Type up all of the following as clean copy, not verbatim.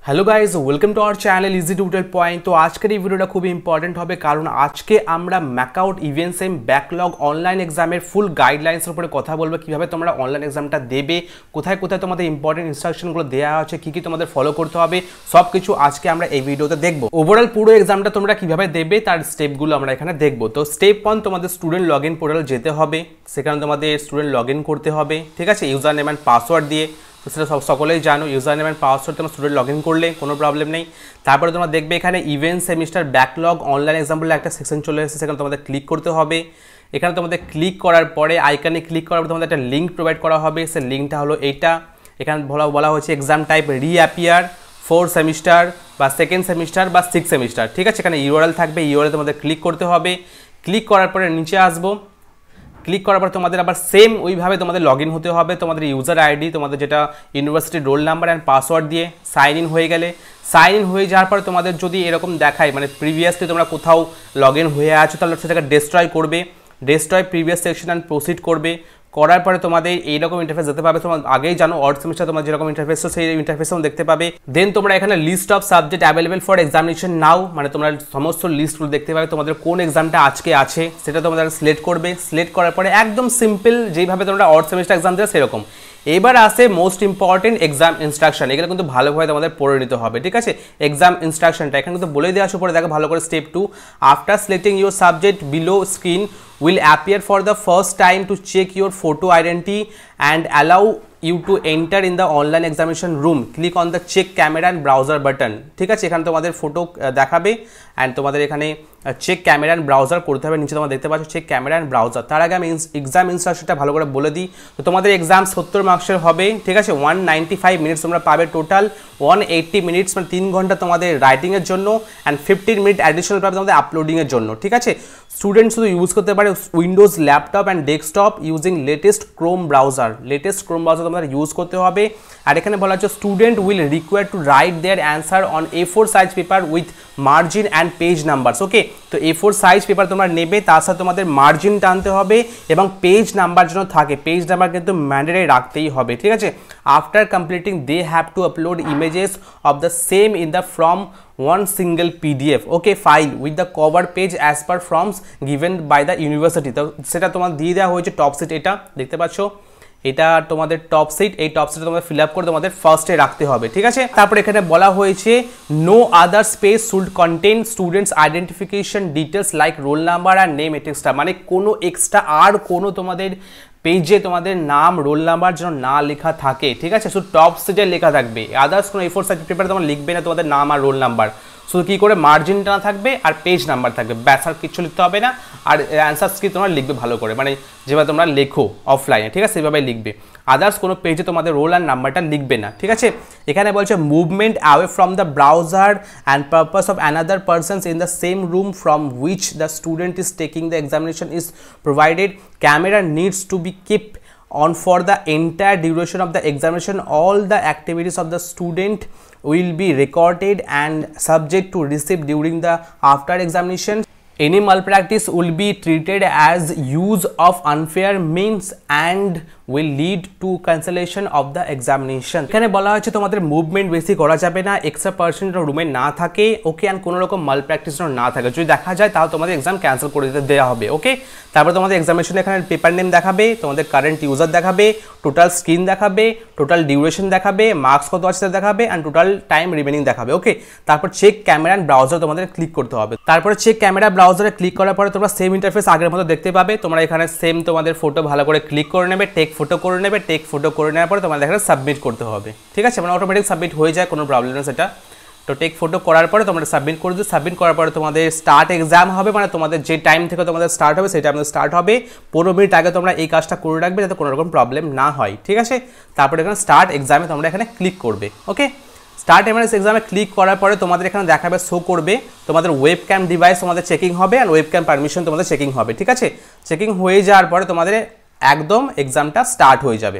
Hello guys, welcome to our channel easy tutorial point. তো আজকের এই ভিডিওটা খুবই ইম্পর্টেন্ট হবে, কারণ আজকে আমরা MAKAUT event same backlog online এক্সামের ফুল গাইডলাইন্সের উপরে কথা বলবো। কীভাবে তোমরা অনলাইন এক্সামটা দেবে, কোথায় কোথায় তোমাদের ইম্পর্টেন্ট ইনস্ট্রাকশনগুলো দেওয়া আছে, কী কী তোমাদের ফলো করতে হবে, সব কিছু আজকে আমরা এই ভিডিওতে দেখবো। ওভারঅল পুরো এক্সামটা তোমরা কীভাবে দেবে তার স্টেপগুলো আমরা এখানে দেখবো। তো স্টেপ 1, তোমাদের স্টুডেন্ট লগ ইন পোর্টাল যেতে হবে, সেখানে তোমাদের স্টুডেন্ট লগ ইন করতে হবে, ঠিক আছে, ইউজার নেম অ্যান্ড পাসওয়ার্ড দিয়ে। তো সেটা সকলেই জানো, ইউজার নেম অ্যান্ড পাসওয়ার্ড তোমার স্টুডেন্ট লগ ইন করলে কোনো প্রবলেম নেই। তারপরে তোমরা দেখবে এখানে event semester backlog online exam বলে একটা সেকশন চলে এসেছে, সেখানে তোমাদের ক্লিক করতে হবে। এখানে তোমাদের ক্লিক করার পরে আইকনে ক্লিক করার পর তোমাদের একটা লিঙ্ক প্রোভাইড করা হবে, সেই লিঙ্কটা হলো এইটা। এখানে বলা হচ্ছে এক্সাম টাইপ রিঅ্যাপিয়ার 4 সেমিস্টার বা 2nd সেমিস্টার বা 6 সেমিস্টার, ঠিক আছে। এখানে ইউআরএল থাকবে, ইউআরএল তোমাদের ক্লিক করতে হবে। ক্লিক করার পরে নিচে আসবো, ক্লিক করার পর তোমাদের আবার সেম ওইভাবে তোমাদের লগ ইন হতে হবে। তোমাদের ইউজার আইডি, তোমাদের যেটা ইউনিভার্সিটির রোল নাম্বার অ্যান্ড পাসওয়ার্ড দিয়ে সাইন ইন হয়ে গেলে, সাইন ইন হয়ে যাওয়ার পর তোমাদের যদি এরকম দেখায় মানে প্রিভিয়াসলি তোমরা কোথাও লগ ইন হয়ে আছো, তাহলে সেটাকে ডেস্ট্রয় করবে, destroy previous section and proceed করবে। করার পরে তোমাদের এইরকম ইন্টারফেস দেখতে পাবে। তোমরা আগেই জানো অড সেমিস্টার তোমার যেরকম ইন্টারফেস সেই ইন্টারফেসও দেখতে পাবে। দেন তোমরা এখানে list of subject available for examination now, মানে তোমরা সমস্ত লিস্টগুলো দেখতে পাবে, তোমাদের কোন এক্সামটা আজকে আছে সেটা তোমাদের সিলেক্ট করবে। সিলেক্ট করার পরে একদম সিম্পল যেইভাবে তোমরা অড সেমিস্টার এক্সাম দেবে সেরকম। এবার আসে মোস্ট ইম্পর্টেন্ট এক্সাম ইনস্ট্রাকশন, এগুলো কিন্তু ভালোভাবে তোমাদের পড়ে নিতে হবে, ঠিক আছে। এক্সাম ইনস্ট্রাকশনটা এখানে কিন্তু বলে দেওয়া আছে, পরে দেখো ভালো করে। Step 2, after selecting your subject below screen will appear for the first time to check your photo identity and allow you to enter in the online examination room. Click on the check camera and browser button, ঠিক আছে। এখানে তোমাদের photo দেখাবে and তোমাদের এখানে check camera and browser করতে হবে। নিচে তোমরা দেখতে পাচ্ছ চেক ক্যামেরা অ্যান্ড ব্রাউজার। তার আগে আমি এক্সাম ইনস্ট্রাকশনটা ভালো করে বলে দিই। তো তোমাদের এক্সাম 70 মার্কসের হবে, ঠিক আছে। 195 মিনিটস তোমরা পাবে টোটাল। 180 মিনিটস মানে 3 ঘন্টা তোমাদের রাইটিংয়ের জন্য অ্যান্ড 15 মিনিট অ্যাডিশনাল পাবে তোমাদের আপলোডিংয়ের জন্য, ঠিক আছে। স্টুডেন্ট শুধু ইউজ করতে পারে Windows laptop and desktop using latest Chrome browser. Latest Chrome browser তোমাদের ইউজ করতে হবে। আর এখানে বলা হচ্ছে student will require to write their answer on A4 size paper with margin and page numbers. Okay, তো A4 সাইজ পেপার তোমরা নেবে, তার সাথে তোমাদের মার্জিন টানতে হবে এবং পেজ নাম্বার যেন থাকে, পেজ নাম্বার কিন্তু ম্যান্ডেটরি রাখতেই হবে, ঠিক আছে। After completing they have to upload images of the same in the from one single PDF okay file with the cover page as per forms given by the university। তো সেটা তোমার দিয়ে দেওয়া হয়েছে টপ সিট, এটা দেখতে পাচ্ছ, এটা তোমাদের টপ সিট। এই টপ সিটে তোমাদের ফিল আপ করে তোমাদের ফার্স্টে রাখতে হবে, ঠিক আছে। তারপর এখানে বলা হয়েছে no other space should contain students identification details like roll number আর নেম এক্সট্রা, মানে কোনো এক্সট্রা আর কোনো তোমাদের পেজে তোমাদের নাম রোল নাম্বার যেন না লেখা থাকে, ঠিক আছে। শুধু টপ সিটে লেখা থাকবে, আদার্স কোনো A4 সাইজ পেপারে তোমার লিখবে না তোমাদের নাম আর রোল নাম্বার, শুধু কী করে মার্জিনটা না থাকবে আর পেজ নাম্বার থাকবে, ব্যাস আর কিছু লিখতে হবে না। আর অ্যান্সার স্ক্রিপ্ট তোমরা লিখবে ভালো করে, মানে যেভাবে তোমরা লেখো অফলাইনে, ঠিক আছে, সেভাবে লিখবে। আদার্স কোনো পেজে তোমাদের রোল আর নাম্বারটা লিখবে না, ঠিক আছে। এখানে বলছে movement away from the browser and purpose of another persons in the same room from which the student is taking the examination is provided. Camera needs to be kept on for the entire duration of the examination. All the activities of the student will be recorded and subject to receipt during the after examination. Any malpractice will be treated as use of unfair means and will lead to cancellation of the examination. এখানে বলা হয়েছে তোমাদের movement বেশি করা যাবে না, extra percent রুমে না থাকে, ওকে, অ্যান্ড কোনো রকম মাল প্র্যাকটিস না থাকে। যদি দেখা যায় তাহলে তোমাদের এক্সাম ক্যান্সেল করে দিতে দেওয়া হবে, ওকে। তারপরে তোমাদের এক্সামিনেশন এখানে পেপার নেম দেখাবে, তোমাদের কারেন্ট ইউজার দেখাবে, টোটাল স্ক্রিন দেখাবে, টোটাল ডিউরেশন দেখাবে, মার্কস কত আছে দেখাবে অ্যান্ড টোটাল টাইম রিমেনিং দেখাবে, ওকে। তারপর চেক ক্যামেরা অ্যান্ড ব্রাউজার তোমাদের ক্লিক করতে হবে। তারপরে চেক ক্যামেরা ব্রাউজারে ক্লিক করার পরে তোমরা সেম ইন্টারফেস আগের মতো দেখতে পাবে। তোমরা এখানে সেম তোমাদের ফটো ভালো করে ক্লিক করে নেবে, টেক ফটো করে নেবে, টেক ফটো করে নেওয়ার পরে তোমাদের এখানে সাবমিট করতে হবে, ঠিক আছে, মানে অটোমেটিক সাবমিট হয়ে যায়, কোনো প্রবলেম নেই সেটা। তো টেক ফটো করার পরে তোমরা সাবমিট করে দিও। সাবমিট করার পরে তোমাদের স্টার্ট এক্সাম হবে, মানে তোমাদের যে টাইম থেকে তোমাদের স্টার্ট হবে সেই টাইমে স্টার্ট হবে। 15 মিনিট আগে তোমরা এই কাজটা করে রাখবে যাতে কোনো রকম প্রবলেম না হয়, ঠিক আছে। তারপরে এখানে স্টার্ট এক্সামে তোমরা এখানে ক্লিক করবে, ওকে। স্টার্ট এমআরএস এক্সামে ক্লিক করার পরে তোমাদের এখানে দেখাবে, শো করবে তোমাদের ওয়েবক্যাম ডিভাইস তোমাদের চেকিং হবে আর ওয়েবক্যাম পারমিশন তোমাদের চেকিং হবে, ঠিক আছে। চেকিং হয়ে যাওয়ার পরে তোমাদের একদম এক্সামটা স্টার্ট হয়ে যাবে।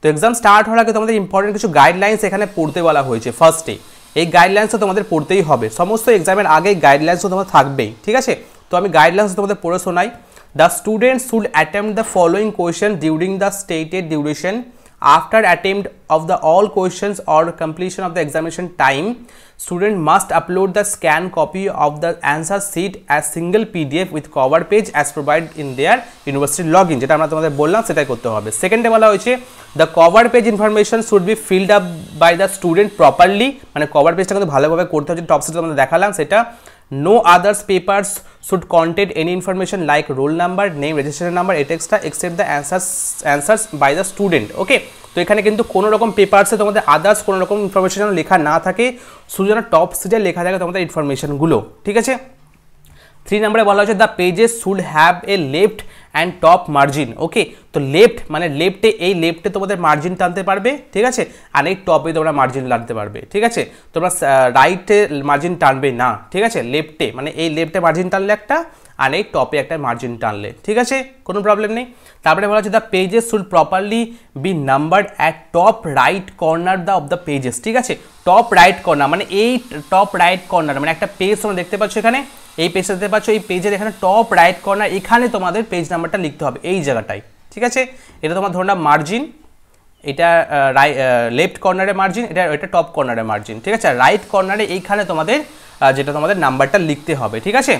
তো এক্সাম স্টার্ট হওয়ার আগে তোমাদের ইম্পর্টেন্ট কিছু গাইডলাইন্স এখানে পড়তে বলা হয়েছে ফার্স্টে। এই গাইডলাইন্সও তোমাদের পড়তেই হবে, সমস্ত এক্সামের আগে গাইডলাইন্সও তোমাদের থাকবেই, ঠিক আছে। তো আমি গাইডলাইন্স তোমাদের পড়ে শোনাই। The students should attempt the following question during the stated duration after attempt of the all questions or completion of the examination time, student must upload the scanned copy of the answer sheet as single PDF with cover page as provided in their university login, যেটা আমরা তোমাদের বললাম সেটাই করতে হবে। সেকেন্ডে বলা হয়েছে the cover page information should be filled up by the student properly, মানে কভার পেজটা কিন্তু ভালোভাবে করতে হবে, টপ সিটে আমরা দেখালাম সেটা। No others papers should contain any information like roll number, name, registration number, etc. except the answers by the student. ওকে, তো এখানে কিন্তু কোনো রকম পেপারসে তোমাদের আদার্স কোনো রকম ইনফরমেশন লেখা না থাকে, শুধু যেন টপ সিটে লেখা থাকে তোমাদের ইনফরমেশনগুলো, ঠিক আছে। 3 নম্বরে বলা হচ্ছে the pages should have a left and top margin. Okay, তো লেফট মানে লেফটে, এই লেফটে তোমাদের মার্জিন টানতে পারবে, ঠিক আছে, আর এই টপে তোমরা মার্জিন টানতে পারবে, ঠিক আছে। তোমরা রাইটে মার্জিন টানবে না, ঠিক আছে, লেফটে মানে এই লেফটে মার্জিন টানলে একটা, আর এই টপে একটা মার্জিন টানলে, ঠিক আছে, কোনো প্রবলেম নেই। তারপরে বলা হচ্ছে the pages should properly be numbered at top right corner of the pages, ঠিক আছে। টপ রাইট কর্নার মানে এই টপ রাইট কর্নার মানে একটা পেজ তোমরা দেখতে পাচ্ছ এখানে, এই পেজটা দেখতে পাচ্ছ, এই পেজের এখানে টপ রাইট কর্নার, এখানে তোমাদের পেজ নাম্বারটা লিখতে হবে এই জায়গাটায়, ঠিক আছে। এটা তোমার ধরো না মার্জিন, এটা লেফট কর্নারে মার্জিন, এটা টপ কর্নারে মার্জিন, ঠিক আছে। রাইট কর্নারে এইখানে তোমাদের যেটা তোমাদের নাম্বারটা লিখতে হবে, ঠিক আছে।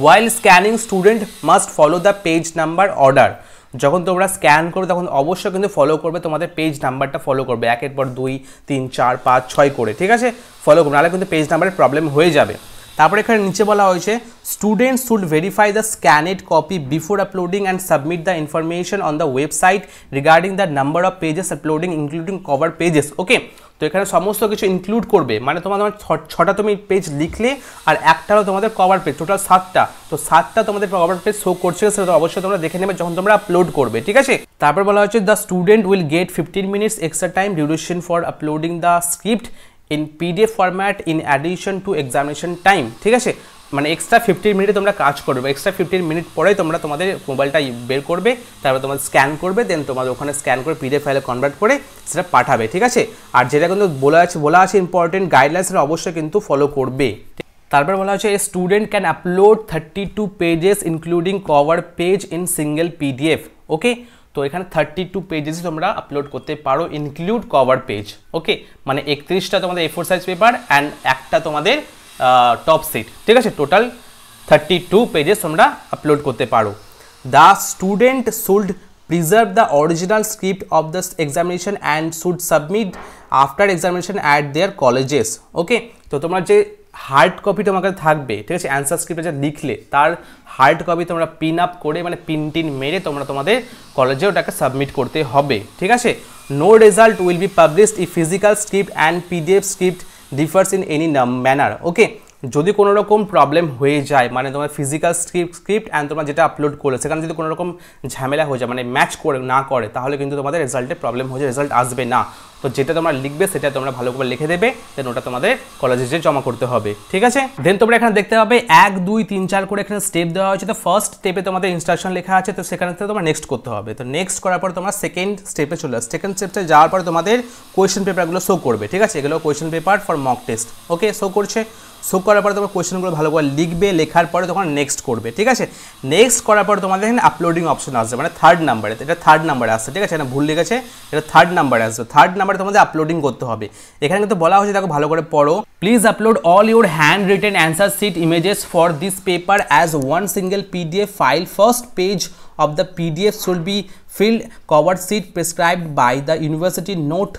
while scanning student must follow the page number order, যখন তোমরা স্ক্যান করবে তখন অবশ্যই কিন্তু ফলো করবে, তোমাদের পেজ নাম্বারটা ফলো করবে, একের পর 2 3 4 5 6 করে, ঠিক আছে, ফলো করবে, নাহলে কিন্তু পেজ নাম্বারের প্রবলেম হয়ে যাবে। তারপরে এখানে নিচে বলা হয়েছে students should verify the scanned copy before uploading and submit the information on the website regarding the number of pages uploading including cover pages. Okay, তো এখানে সমস্ত কিছু ইনক্লুড করবে, মানে তোমার 6টা তুমি পেজ লিখলে আর একটাও তোমাদের কভার পেজ, টোটাল 7টা, তো 7টা তোমাদের কভার পেজ শো করছে, সেটা অবশ্যই তোমরা দেখে নেবে যখন তোমরা আপলোড করবে, ঠিক আছে। তারপর বলা হচ্ছে the student will get 15 minutes extra time duration for uploading the script in PDF format in addition to examination time, ঠিক আছে, মানে এক্সট্রা 15 মিনিটে তোমরা কাজ করবে, এক্সট্রা 15 মিনিট পরেই তোমরা তোমাদের মোবাইলটা বের করবে, তারপর তোমরা স্ক্যান করবে, দেন তোমাদের ওখানে স্ক্যান করে PDF ফাইলে কনভার্ট করে সেটা পাঠাবে, ঠিক আছে। আর যেটা কিন্তু বলা আছে ইম্পর্টেন্ট গাইডলাইন্স, সেটা অবশ্যই কিন্তু ফলো করবে। তারপর বলা হচ্ছে a student can upload 32 pages including cover page in single PDF। ওকে, তো এখানে 32 পেজেস তোমরা আপলোড করতে পারো ইনক্লুড কভার পেজ। ওকে, মানে 31টা তোমাদের A4 সাইজ পেপার অ্যান্ড একটা তোমাদের টপ সিট, ঠিক আছে, টোটাল 32 পেজেস তোমরা আপলোড করতে পারো। The student should preserve the original script of the examination and should submit after examination at their colleges. Okay, তো তোমরা যে হার্ড কপি তোমার কাছে থাকবে, ঠিক আছে, অ্যান্সার স্ক্রিপ্টে যা লিখলে তার হার্ড কপি তোমরা পিন আপ করে মানে টিন মেরে তোমরা তোমাদের কলেজে ওটাকে সাবমিট করতে হবে, ঠিক আছে। No result will be published if physical script and PDF script differs in any manner. Okay, যদি কোনো রকম প্রবলেম হয়ে যায়, মানে তোমার ফিজিক্যাল স্ক্রিপ্ট অ্যান্ড তোমরা যেটা আপলোড করলে সেখানে যদি কোনো রকম ঝামেলা হয়ে যায়, মানে ম্যাচ করে না করে, তাহলে কিন্তু তোমাদের রেজাল্টে প্রবলেম হয়ে যায়, রেজাল্ট আসবে না। তো যেটা তোমরা লিখবে সেটা তোমরা ভালো করে লিখে দেবে, দেন ওটা তোমাদের কলেজে যে জমা করতে হবে, ঠিক আছে। দেন তোমরা এখানে দেখতে পাবে 1 2 3 4 করে এখানে স্টেপ দেওয়া হয়েছে। তো ফার্স্ট স্টেপে তোমাদের ইনস্ট্রাকশন লেখা আছে, তো সেখানে থেকে তোমরা নেক্সট করতে হবে। তো নেক্সট করার পর তোমরা সেকেন্ড স্টেপে চলে আসবে। সেকেন্ড স্টেপে যাওয়ার পর তোমাদের কোয়েশ্চেন পেপারগুলো শো করবে, ঠিক আছে, এগুলো question paper for mock test. Okay, show করছে, শো করার পরে তোমার কোয়েশ্চেনগুলো ভালো করে লিখবে, লেখার পরে তখন নেক্সট করবে, ঠিক আছে। নেক্সট করার পর তোমাদের এখানে আপলোডিং অপশন আসবে, মানে 3rd নাম্বারে, এটা 3rd নাম্বারে আসছে, ঠিক আছে, এটা ভুল লিখেছে, এটা 3rd নাম্বারে আসবে। 3rd নাম্বারে তোমাদের আপলোডিং করতে হবে। এখানে কিন্তু বলা হয়েছে, দেখো ভালো করে পড়ো, please upload all your handwritten answer sheet images for this paper as one single PDF file. First page of the PDF should be filled cover sheet prescribed by the university. Note,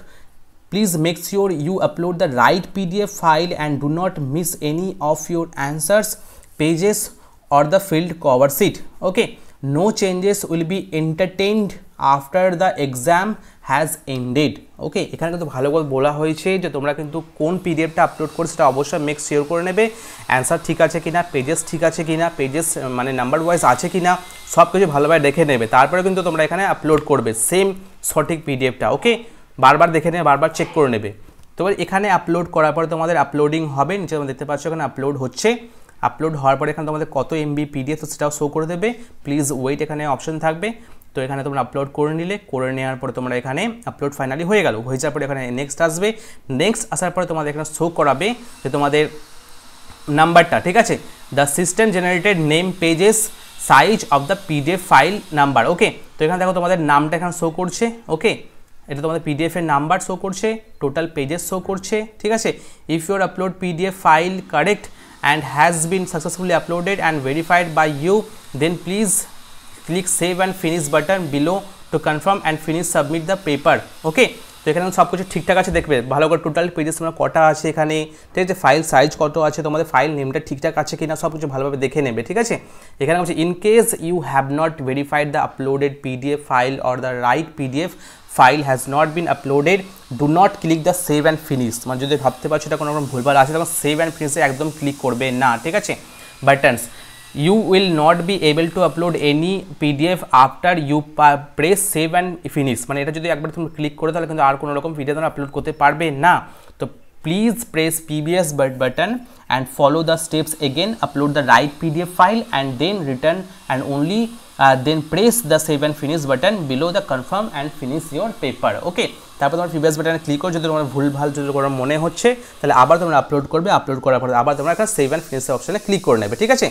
please make sure you upload the right PDF file and do not miss any of your answers pages or the filled cover sheet. Okay, no changes will be entertained after the exam has ended. ওকে, এখানে কিন্তু ভালো করে বলা হয়েছে যে তোমরা কিন্তু কোন PDFটা আপলোড করছো সেটা অবশ্যই মেক শিওর করে নেবে, অ্যান্সার ঠিক আছে কিনা, পেজেস ঠিক আছে কিনা, পেজেস মানে নাম্বার ওয়াইজ আছে কিনা, সব কিছু ভালোভাবে দেখে নেবে, তারপরে কিন্তু তোমরা এখানে আপলোড করবে সেম সঠিক PDFটা। ওকে, বারবার দেখে নেবে, বারবার চেক করে নেবে। তো এখানে আপলোড করার পরে তোমাদের আপলোডিং হবে, নিচে তোমরা দেখতে পাচ্ছ এখানে আপলোড হচ্ছে। আপলোড হওয়ার পরে এখানে তোমাদের কত MB PDF তো সেটাও শো করে দেবে, প্লিজ ওয়েট এখানে অপশন থাকবে। তো এখানে তোমরা আপলোড করে নিলে, করে নেওয়ার পরে তোমরা এখানে আপলোড ফাইনালি হয়ে গেল, হয়ে যাওয়ার পরে এখানে নেক্সট আসবে। নেক্সট আসার পরে তোমাদের এখানে শো করাবে যে তোমাদের নাম্বারটা, ঠিক আছে, the system generated name pages size of the PDF file number. Okay, তো এখানে দেখো তোমাদের নামটা এখানে শো করছে। ওকে, এটা তোমাদের পিডিএফ এর নাম্বার শো করছে, টোটাল পেজেস শো করছে, ঠিক আছে। If your upload PDF file correct and has been successfully uploaded and verified by you, then please click save and finish button below to confirm and finish submit the paper. Okay, তো এখানে সব কিছু ঠিকঠাক আছে, দেখবে ভালো করে total pages তোমার কটা আছে এখানে, ঠিক আছে, ফাইল সাইজ কত আছে, তোমাদের ফাইল নেমটা ঠিকঠাক আছে কিনা সব কিছু ভালোভাবে দেখে নেবে, ঠিক আছে। এখানে বলছে in case you have not verified the uploaded PDF file or the right PDF file has not been uploaded, do not click the save and finish. মানে যদি ভাবতে পারছো এটা কোনো রকম ভুলভাল আছে তখন সেভ অ্যান্ড ফিনিশে একদম ক্লিক করবে না, ঠিক আছে। Buttons, you will not be able to upload any PDF after you press save and finish, মানে এটা যদি একবার তুমি ক্লিক করে তাহলে কিন্তু আর কোনো রকম ভিডিও তোমরা আপলোড করতে পারবে না। তো please press PBS button and follow the steps again, upload the right PDF file and then return and only then press the save and finish button below the confirm and finish your paper. Okay, তারপর তোমার PBS বাটনে click করো, যদি তোমার ভুলভাল যদি কোনো মনে হচ্ছে তাহলে আবার তোমরা আপলোড করবে, আপলোড করার পর আবার তোমরা একটা সেভ অ্যান্ড ফিনিশ অপশনে ক্লিক করে নেবে, ঠিক আছে।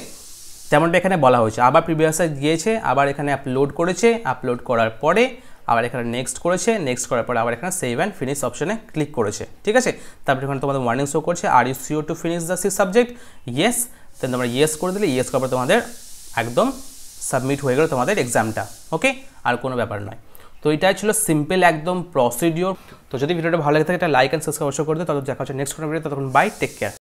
তেমনটা এখানে বলা হয়েছে, আবার প্রিভিয়াসে গিয়েছে, আবার এখানে আপলোড করেছে, আপলোড করার পরে আবার এখানে নেক্সট করেছে, নেক্সট করার পরে আবার এখানে সেভ অ্যান্ড ফিনিশ অপশনে ক্লিক করেছে, ঠিক আছে। তারপর এখানে তোমাদের ওয়ার্নিং শো করছে, are you sure to finish the subject, yes, then তোমরা ইয়েস করে দিলে, ইয়েস করার পর তোমাদের একদম সাবমিট হয়ে গেল তোমাদের এক্সামটা। ওকে, আর কোনো ব্যাপার নয়। তো এটাই ছিল সিম্পল একদম প্রসিডিওর। তো যদি ভিডিওটা ভালো লাগে থাকে একটা লাইক অ্যান্ড সাবস্ক্রাইব অবশ্যই করে দিও। তখন দেখা হচ্ছে নেক্সট কোনো ভিডিও, ততক্ষণ বাই, টেক কেয়ার।